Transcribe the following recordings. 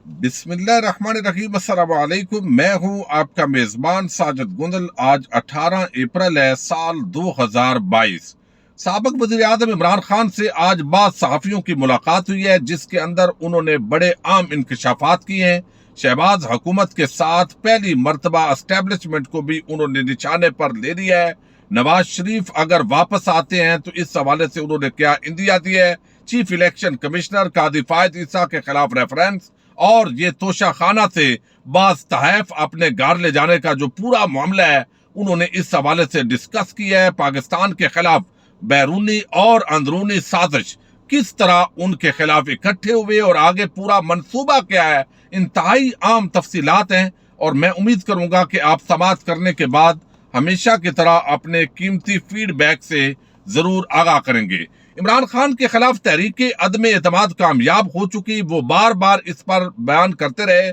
بسم اللہ الرحمن الرحیم، السلام علیکم۔ میں ہوں آپ کا میزبان ساجد گندل۔ آج 18 اپریل ہے سال 2022۔ سابق وزیر اعظم عمران خان سے آج بعض صحافیوں کی ملاقات ہوئی ہے، جس کے اندر انہوں نے بڑے عام انکشافات کیے ہیں۔ شہباز حکومت کے ساتھ پہلی مرتبہ اسٹیبلشمنٹ کو بھی انہوں نے نشانے پر لے لیا ہے۔ نواز شریف اگر واپس آتے ہیں تو اس حوالے سے انہوں نے کیا اندیا دی ہے۔ چیف الیکشن کمشنر قاضی فائد عیسیٰ کے خلاف ریفرنس اور یہ توشہ خانہ سے بعض تحائف اپنے گھر لے جانے کا جو پورا معاملہ ہے انہوں نے اس حوالے سے ڈسکس کیا ہے۔ پاکستان کے خلاف بیرونی اور اندرونی سازش کس طرح ان کے خلاف اکٹھے ہوئے اور آگے پورا منصوبہ کیا ہے، انتہائی عام تفصیلات ہیں، اور میں امید کروں گا کہ آپ سماعت کرنے کے بعد ہمیشہ کی طرح اپنے قیمتی فیڈ بیک سے ضرور آگاہ کریں گے۔ عمران خان کے خلاف تحریک عدم اعتماد کامیاب ہو چکی، وہ بار بار اس پر بیان کرتے رہے۔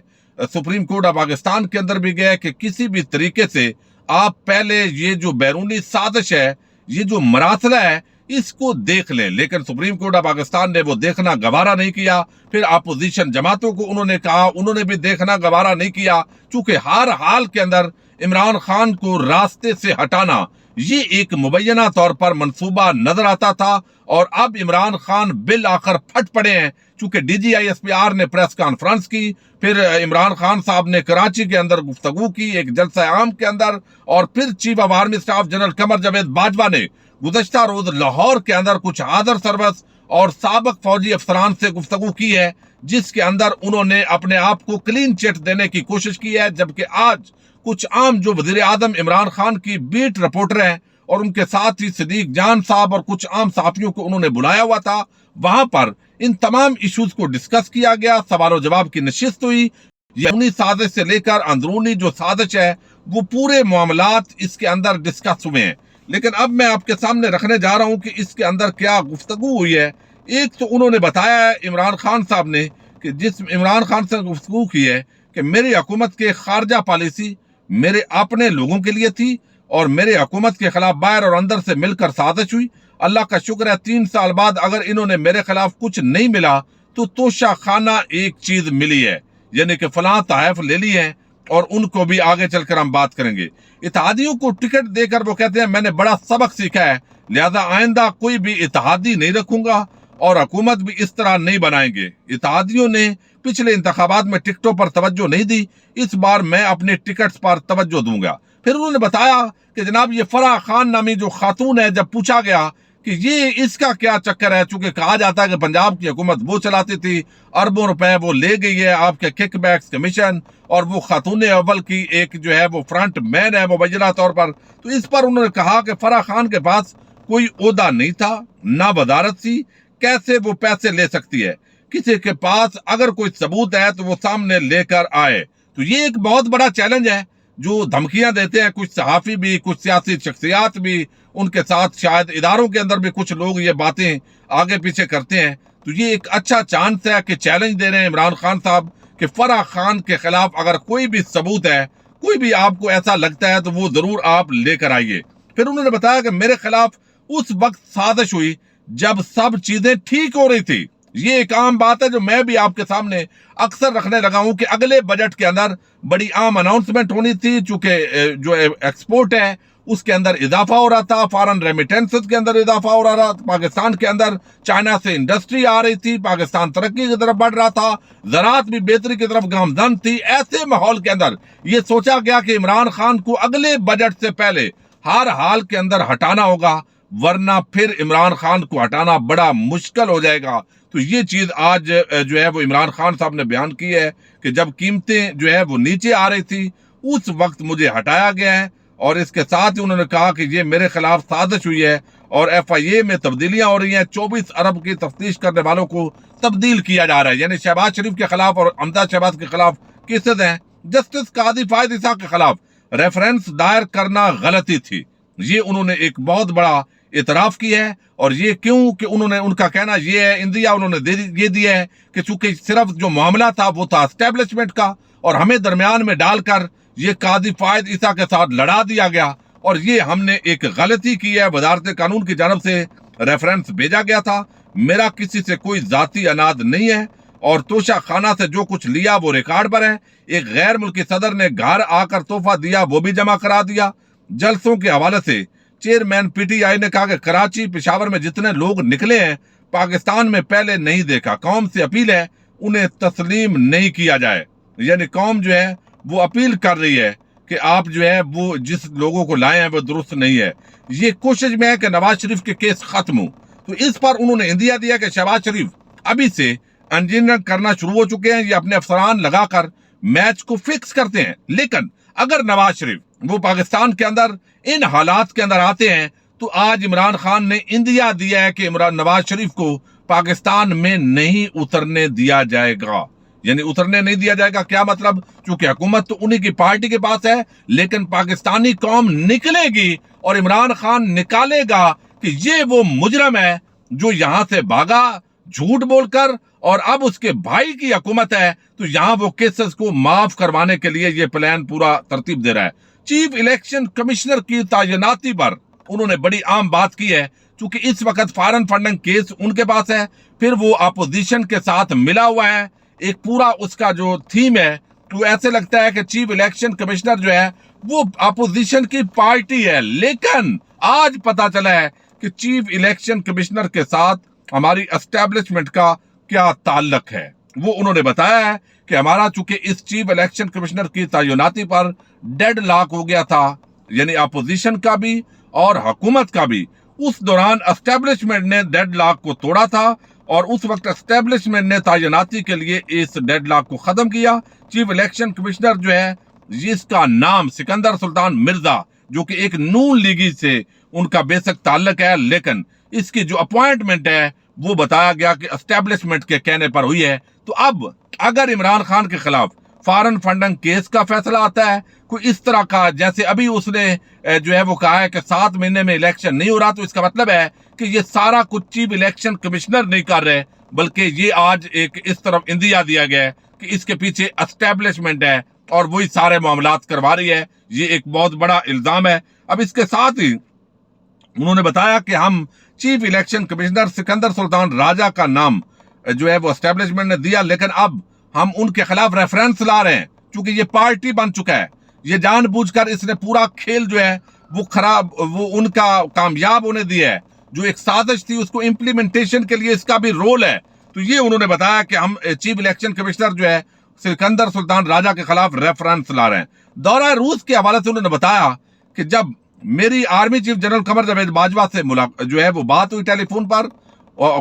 سپریم کورٹ آف پاکستان کے اندر بھی گیا کہ کسی بھی طریقے سے آپ پہلے یہ جو بیرونی سازش ہے، یہ جو مراسلہ ہے، اس کو دیکھ لیں، لیکن سپریم کورٹ آف پاکستان نے وہ دیکھنا گوارا نہیں کیا۔ پھر اپوزیشن جماعتوں کو انہوں نے کہا، انہوں نے بھی دیکھنا گوارا نہیں کیا، چونکہ ہر حال کے اندر عمران خان کو راستے سے ہٹانا یہ ایک مبینہ طور پر منصوبہ نظر آتا تھا۔ اور اب عمران خان بالآخر پھٹ پڑے ہیں، چونکہ D G I S P R نے پریس کانفرنس کی، پھر عمران خان صاحب نے کراچی کے اندر گفتگو کی ایک جلسہ عام کے اندر، اور پھر chief of army staff general Qamar Javed Bajwa نے گزشتہ روز لاہور کے اندر کچھ حاضر سروس اور سابق فوجی افسران سے گفتگو کی ہے، جس کے اندر انہوں نے اپنے آپ کو کلین چٹ دینے کی کوشش کی ہے۔ جبکہ آج کچھ عام جو وزیر اعظم عمران خان کی بیٹ رپورٹر ہیں اور ان کے ساتھ ہی صدیق جان صاحب اور کچھ عام صحافیوں کو انہوں نے بلایا ہوا تھا، وہاں پر ان تمام ایشوز کو ڈسکس کیا گیا، سوال و جواب کی نشست ہوئی۔ بیرونی سازش سے لے کر اندرونی جو سازش ہے وہ پورے معاملات اس کے اندر ڈسکس ہوئے ہیں۔ لیکن اب میں آپ کے سامنے رکھنے جا رہا ہوں کہ اس کے اندر کیا گفتگو ہوئی ہے۔ ایک تو انہوں نے بتایا ہے عمران خان صاحب نے کہ جس عمران خان سے گفتگو کی ہے کہ میری حکومت کے خارجہ پالیسی میرے اپنے لوگوں کے لیے تھی اور میرے حکومت کے خلاف باہر اور اندر سے مل کر سازش ہوئی۔ اللہ کا شکر ہے 3 سال بعد اگر انہوں نے میرے خلاف کچھ نہیں ملا تو توشہ خانہ ایک چیز ملی ہے، یعنی کہ فلاں تحائف لے لی ہیں، اور ان کو بھی آگے چل کر ہم بات کریں گے۔ اتحادیوں کو ٹکٹ دے کر وہ کہتے ہیں میں نے بڑا سبق سیکھا ہے، لہذا آئندہ کوئی بھی اتحادی نہیں رکھوں گا اور حکومت بھی اس طرح نہیں بنائیں گے۔ اتحادیوں نے پچھلے انتخابات میں ٹکٹوں پر توجہ نہیں دی، اس بار میں اپنے ٹکٹس پر توجہ دوں گا۔ پھر انہوں نے بتایا کہ جناب یہ فرح خان نامی جو خاتون ہے، جب پوچھا گیا کہ یہ اس کا کیا چکر ہے، چونکہ کہا جاتا ہے کہ پنجاب کی حکومت وہ چلاتی تھی، اربوں روپے وہ لے گئی ہے آپ کے کک بیکس کمیشن، اور وہ خاتون اول کی ایک جو ہے وہ فرنٹ مین ہے مبینہ طور پر، تو اس پر انہوں نے کہا کہ فرح خان کے پاس کوئی عہدہ نہیں تھا، نہ وزارت تھی، کیسے وہ پیسے لے سکتی ہے؟ کسی کے پاس اگر کوئی ثبوت ہے تو وہ سامنے لے کر آئے۔ تو یہ ایک بہت بڑا چیلنج ہے جو دھمکیاں دیتے ہیں کچھ صحافی بھی، کچھ سیاسی شخصیات بھی، ان کے ساتھ شاید اداروں کے اندر بھی کچھ لوگ یہ باتیں آگے پیچھے کرتے ہیں۔ تو یہ ایک اچھا چانس ہے کہ چیلنج دے رہے ہیں عمران خان صاحب کہ فرح خان کے خلاف اگر کوئی بھی ثبوت ہے، کوئی بھی آپ کو ایسا لگتا ہے تو وہ ضرور آپ لے کر آئیے۔ پھر انہوں نے بتایا کہ میرے خلاف اس وقت سازش ہوئی جب سب چیزیں ٹھیک ہو رہی تھی۔ یہ ایک عام بات ہے جو میں بھی آپ کے سامنے اکثر رکھنے لگا ہوں کہ اگلے بجٹ کے اندر بڑی عام اناؤنسمنٹ ہونی تھی، چونکہ جو ایکسپورٹ ہے اس کے اندر اضافہ ہو رہا تھا، فارن ریمیٹنسز کے اندر اضافہ ہو رہا تھا، پاکستان کے اندر چائنا سے انڈسٹری آ رہی تھی، پاکستان ترقی کی طرف بڑھ رہا تھا، زراعت بھی بہتری کی طرف گامزن تھی۔ ایسے ماحول کے اندر یہ سوچا گیا کہ عمران خان کو اگلے بجٹ سے پہلے ہر حال کے اندر ہٹانا ہوگا، ورنہ پھر عمران خان کو ہٹانا بڑا مشکل ہو جائے گا۔ تو یہ چیز آج جو ہے وہ عمران خان صاحب نے بیان کی ہے کہ جب قیمتیں جو ہے وہ نیچے آ رہی تھی اس وقت مجھے ہٹایا گیا ہے، اور اس کے ساتھ ہی انہوں نے کہا کہ یہ میرے خلاف سازش ہوئی ہے اور ایف آئی اے میں تبدیلیاں ہو رہی ہیں، 24 ارب کی تفتیش کرنے والوں کو تبدیل کیا جا رہا ہے، یعنی شہباز شریف کے خلاف اور امجد شہباز کے خلاف کیسز ہیں۔ جسٹس قاضی فائد عیسیٰ کے خلاف ریفرنس دائر کرنا غلطی تھی، یہ انہوں نے ایک بہت بڑا اعتراف کیا ہے۔ اور یہ کیوں کہ انہوں نے، ان کا کہنا یہ ہے، اندیا انہوں نے یہ دیا ہے کہ چونکہ صرف جو معاملہ تھا وہ تھا اسٹیبلشمنٹ کا، اور ہمیں درمیان میں ڈال کر یہ قاضی فائد عیسیٰ کے ساتھ لڑا دیا گیا، اور یہ ہم نے ایک غلطی کی ہے، وزارت قانون کی جانب سے ریفرنس بھیجا گیا تھا۔ میرا کسی سے کوئی ذاتی اناد نہیں ہے، اور توشہ خانہ سے جو کچھ لیا وہ ریکارڈ پر ہے۔ ایک غیر ملکی صدر نے گھر آ کر تحفہ دیا، وہ بھی جمع کرا دیا۔ جلسوں کے حوالے سے چیئرمین پی ٹی آئی نے کہا کہ کراچی پشاور میں جتنے لوگ نکلے ہیں پاکستان میں پہلے نہیں دیکھا، قوم سے اپیل ہے انہیں تسلیم نہیں کیا جائے۔ یعنی قوم جو ہے وہ اپیل کر رہی ہے کہ آپ جو ہے وہ جس لوگوں کو لائے ہیں وہ درست نہیں ہے۔ یہ کوشش میں ہے کہ نواز شریف کے کیس ختم ہو، تو اس پر انہوں نے اندیا دیا کہ شہباز شریف ابھی سے انجینئرنگ کرنا شروع ہو چکے ہیں، یہ اپنے افسران لگا کر میچ کو فکس کرتے ہیں۔ لیکن اگر نواز شریف وہ پاکستان کے اندر ان حالات کے اندر آتے ہیں تو آج عمران خان نے اندیا دیا ہے کہ نواز شریف کو پاکستان میں نہیں اترنے دیا جائے گا۔ یعنی اترنے نہیں دیا جائے گا کیا مطلب؟ چونکہ حکومت تو انہی کی پارٹی کے پاس ہے، لیکن پاکستانی قوم نکلے گی اور عمران خان نکالے گا کہ یہ وہ مجرم ہے جو یہاں سے بھاگا جھوٹ بول کر، اور اب اس کے بھائی کی حکومت ہے تو یہاں وہ کیسز کو معاف کروانے کے لیے یہ پلان پورا ترتیب دے رہا ہے۔ چیف الیکشن کمشنر کی تعیناتی پر انہوں نے بڑی عام بات کی ہے، چونکہ اس وقت فارن فنڈنگ کیس ان کے پاس ہے، پھر وہ اپوزیشن کے ساتھ ملا ہوا ہے، ایک پورا اس کا جو تھیم ہے تو ایسے لگتا ہے کہ چیف الیکشن کمشنر جو ہے وہ اپوزیشن کی پارٹی ہے۔ لیکن آج پتا چلا ہے کہ چیف الیکشن کمشنر کے ساتھ ہماری اسٹیبلشمنٹ کا کیا تعلق ہے۔ وہ انہوں نے بتایا ہے کہ ہمارا چونکہ اس چیف الیکشن کمشنر کی تعیناتی پر ڈیڈ لاک ہو گیا تھا، یعنی اپوزیشن کا بھی اور حکومت کا بھی، اس دوران اسٹیبلشمنٹ نے ڈیڈ لاک کو توڑا تھا اور اس وقت اسٹیبلشمنٹ نے تعیناتی کے لیے اس ڈیڈ لاک کو ختم کیا۔ چیف الیکشن کمشنر جو ہے جس کا نام سکندر سلطان مرزا، جو کہ ایک نون لیگی سے ان کا بیسک تعلق ہے، لیکن اس کی جو اپوائنٹمنٹ ہے وہ بتایا گیا کہ اسٹیبلشمنٹ کے کہنے پر ہوئی ہے۔ تو اب اگر عمران خان کے خلاف فارن فنڈنگ کیس کا فیصلہ آتا ہے، کوئی اس طرح کا جیسے ابھی اس نے جو ہے وہ کہا ہے کہ 7 مہینے میں الیکشن نہیں ہو رہا، تو اس کا مطلب ہے کہ یہ سارا کچھ چیف الیکشن کمشنر نہیں کر رہے، بلکہ یہ آج ایک اس طرف اندیا دیا گیا ہے کہ اس کے پیچھے اسٹیبلشمنٹ ہے اور وہی سارے معاملات کروا رہی ہے۔ یہ ایک بہت بڑا الزام ہے۔ اب اس کے ساتھ ہی انہوں نے بتایا کہ ہم چیف الیکشن کمشنر سکندر سلطان راجہ کا نام جو ہے وہ اسٹیبلشمنٹ نے دیا، لیکن اب ہم ان کے خلاف ریفرنس لا رہے ہیں چونکہ یہ پارٹی بن چکا ہے۔ یہ جان بوجھ کر اس نے پورا کھیل جو ہے وہ خراب، وہ ان کا کامیاب ہونے دیا ہے۔ جو ایک سازش تھی اس کو امپلیمنٹیشن کے لیے اس کا بھی رول ہے۔ تو یہ انہوں نے بتایا کہ ہم چیف الیکشن کمشنر جو ہے سکندر سلطان راجہ کے خلاف ریفرنس لا رہے ہیں۔ دورہ روس کے حوالے سے انہوں نے بتایا کہ جب میری army chief general Qamar Javed Bajwa سے جو ہے وہ بات ہوئی ٹیلی فون پر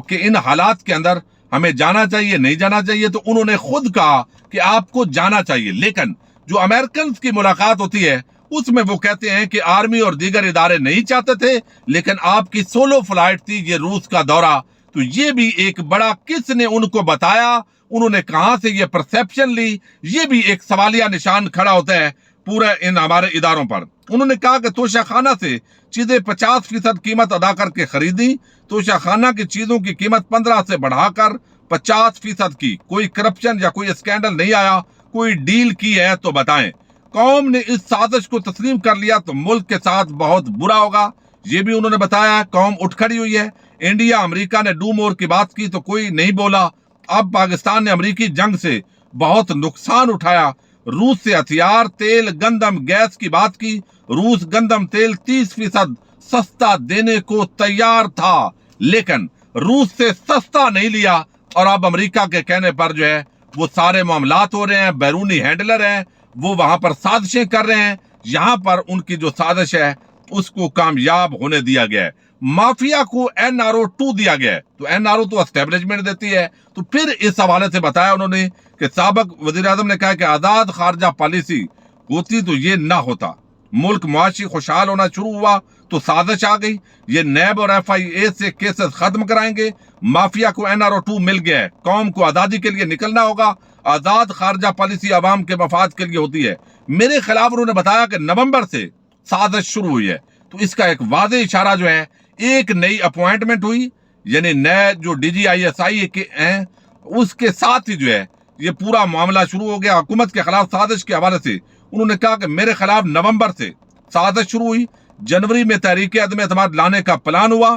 کہ ان حالات کے اندر ہمیں جانا چاہیے نہیں جانا چاہیے، تو انہوں نے خود کہا کہ آپ کو جانا چاہیے، لیکن جو امریکنز کی ملاقات ہوتی ہے اس میں وہ کہتے ہیں کہ آرمی اور دیگر ادارے نہیں چاہتے تھے، لیکن آپ کی سولو فلائٹ تھی یہ روس کا دورہ۔ تو یہ بھی ایک بڑا، کس نے ان کو بتایا، انہوں نے کہاں سے یہ پرسیپشن لی، یہ بھی ایک سوالیہ نشان کھڑا ہوتا ہے پورے ان ہمارے اداروں پر۔ انہوں نے کہا کہ توشہ خانہ سے چیزیں 50% قیمت ادا کر کے خریدی، توشہ خانہ کی چیزوں کی قیمت 15 سے بڑھا کر 50% کی، کوئی کرپشن یا کوئی اسکینڈل نہیں آیا، کوئی ڈیل کی ہے تو بتائیں۔ قوم نے اس سازش کو تسلیم کر لیا تو ملک کے ساتھ بہت برا ہوگا، یہ بھی انہوں نے بتایا۔ قوم اٹھ کھڑی ہوئی ہے، انڈیا امریکہ نے ڈو مور کی بات کی تو کوئی نہیں بولا۔ اب پاکستان نے امریکی جنگ سے بہت نقصان اٹھایا، روس سے ہتھیار، تیل، گندم، گیس کی بات کی۔ روس گندم تیل 30% سستا دینے کو تیار تھا، لیکن روس سے سستا نہیں لیا، اور اب امریکہ کے کہنے پر جو ہے وہ سارے معاملات ہو رہے ہیں۔ بیرونی ہینڈلر ہیں وہ وہاں پر سازشیں کر رہے ہیں، یہاں پر ان کی جو سازش ہے اس کو کامیاب ہونے دیا گیا ہے۔ مافیا کو NRO 2 دیا گیا ہے، تو NRO تو اسٹیبلشمنٹ دیتی ہے۔ تو پھر اس حوالے سے بتایا انہوں نے کہ سابق وزیر اعظم نے کہا کہ آزاد خارجہ پالیسی ہوتی تو یہ نہ ہوتا، ملک معاشی خوشحال ہونا شروع ہوا تو سازش آ گئی، یہ نیب اور FIA سے کیسز ختم کرائیں گے۔ مافیا کو NRO 2 مل گیا ہے، قوم کو آزادی کے لیے نکلنا ہوگا، آزاد خارجہ پالیسی عوام کے مفاد کے لیے ہوتی ہے۔ میرے خلاف انہوں نے بتایا کہ نومبر سے سازش شروع ہوئی ہے، تو اس کا ایک واضح اشارہ جو ہے، ایک نئی اپوائنٹمنٹ ہوئی، یعنی نئے جو DGISI کے ہیں اس کے ساتھ ہی جو ہے یہ پورا معاملہ شروع ہو گیا حکومت کے خلاف سازش کے حوالے سے۔ انہوں نے کہا کہ میرے خلاف نومبر سے سازش شروع ہوئی، جنوری میں تحریک عدم اعتماد لانے کا پلان ہوا،